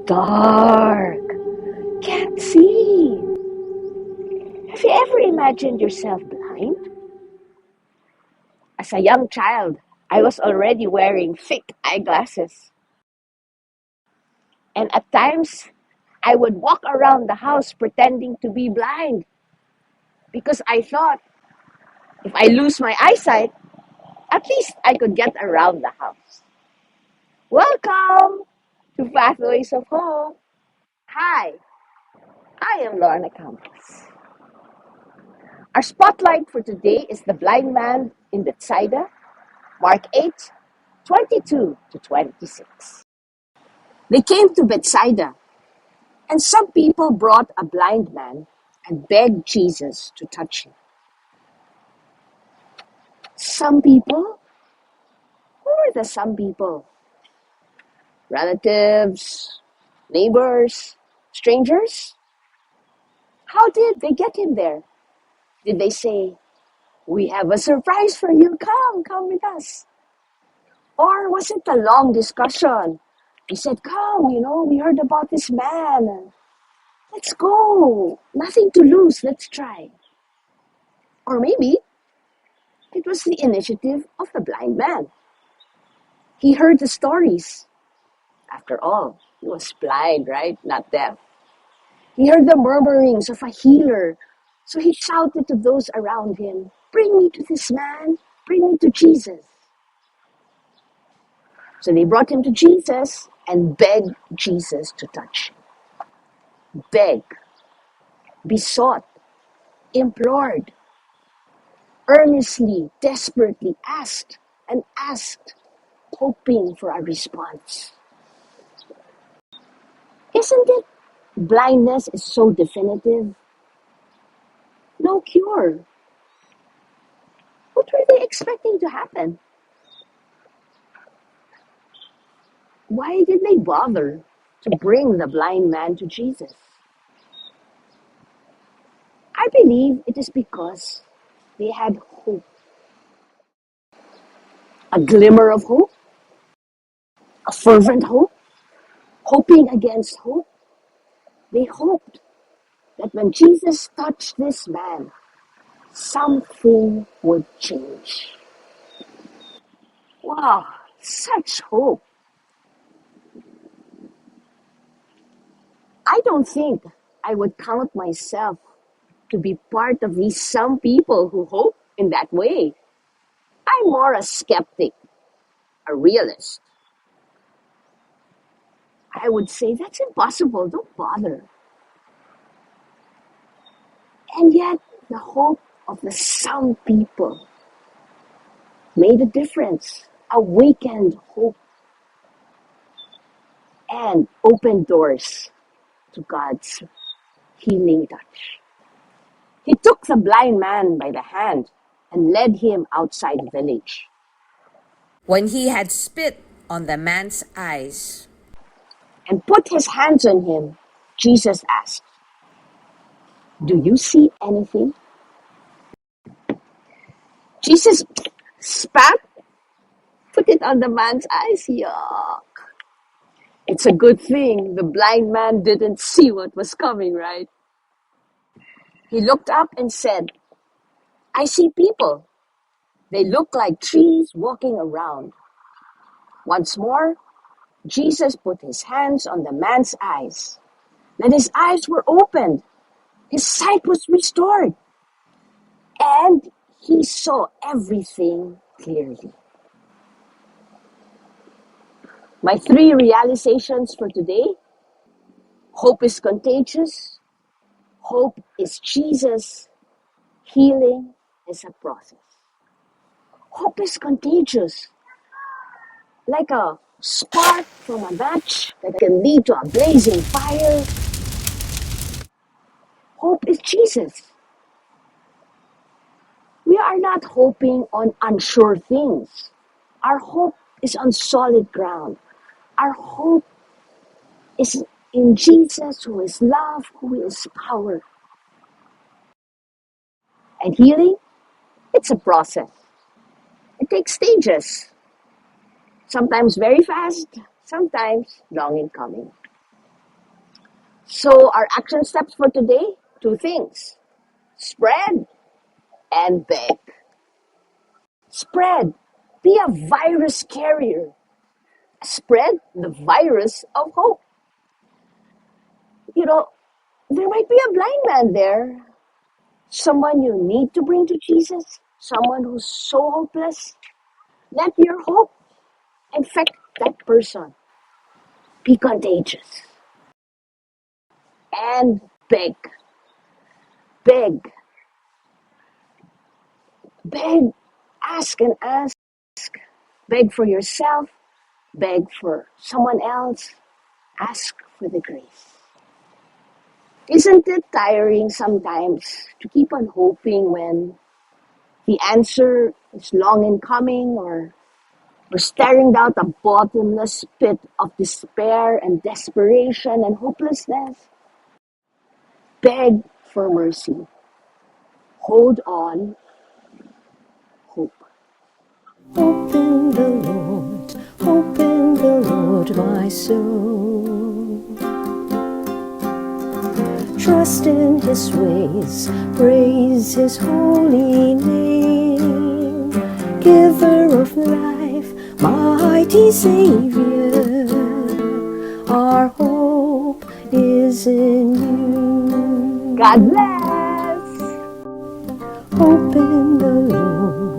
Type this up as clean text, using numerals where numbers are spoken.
Dark. Can't see. Have you ever imagined yourself blind? As a young child, I was already wearing thick eyeglasses. And at times, I would walk around the house pretending to be blind because I thought if I lose my eyesight, at least I could get around the house. Welcome to Pathways of Hope. Hi, I am Lorna Campos. Our spotlight for today is the blind man in Bethsaida, Mark 8, 22 to 26. They came to Bethsaida, and some people brought a blind man and begged Jesus to touch him. Some people? Who were the some people? Relatives, neighbors, strangers? How did they get him there? Did they say, "We have a surprise for you, come with us"? Or was it a long discussion? He said, "Come, we heard about this man. Let's go. Nothing to lose. Let's try." Or maybe it was the initiative of the blind man. He heard the stories. After all, he was blind, right? Not deaf. He heard the murmurings of a healer. So he shouted to those around him, "Bring me to this man. Bring me to Jesus." So they brought him to Jesus and begged Jesus to touch him. Beg, besought, implored, earnestly, desperately asked and asked, hoping for a response. Isn't it? Blindness is so definitive. No cure. What were they expecting to happen? Why did they bother to bring the blind man to Jesus? I believe it is because they had hope. A glimmer of hope, a fervent hope, hoping against hope. They hoped that when Jesus touched this man, something would change. Wow, such hope. I don't think I would count myself to be part of these some people who hope in that way. I'm more a skeptic, a realist. I would say that's impossible, don't bother. And yet, the hope of the some people made a difference, awakened hope, and opened doors to God's healing touch. He took the blind man by the hand and led him outside the village. When he had spit on the man's eyes And put his hands on him, Jesus asked, "Do you see anything?" Jesus spat, put it on the man's eyes. Yuck. It's a good thing the blind man didn't see what was coming, right? He looked up and said, "I see people. They look like trees walking around." Once more, Jesus put his hands on the man's eyes. Then his eyes were opened. His sight was restored. And he saw everything clearly. My three realizations for today: hope is contagious, hope is Jesus, healing is a process. Hope is contagious, like a spark from a match that can lead to a blazing fire. Hope is Jesus. We are not hoping on unsure things. Our hope is on solid ground. Our hope is in Jesus, who is love, who is power. And healing, it's a process. It takes stages. Sometimes very fast, sometimes long in coming. So our action steps for today, two things. Spread and beg. Spread. Be a virus carrier. Spread the virus of hope. You know, there might be a blind man there. Someone you need to bring to Jesus. Someone who's so hopeless. Let your hope infect that person. Be contagious. And beg. Beg. Beg. Ask and ask. Beg for yourself. Beg for someone else. Ask for the grace. Isn't it tiring sometimes to keep on hoping when the answer is long in coming, or we're staring down a bottomless pit of despair and desperation and hopelessness? Beg for mercy. Hold on. Hope. Hope in the Lord, hope in the Lord, my soul. Trust in His ways, praise His holy name. Giver of life, mighty Savior, our hope is in You. God bless. Hope in the Lord,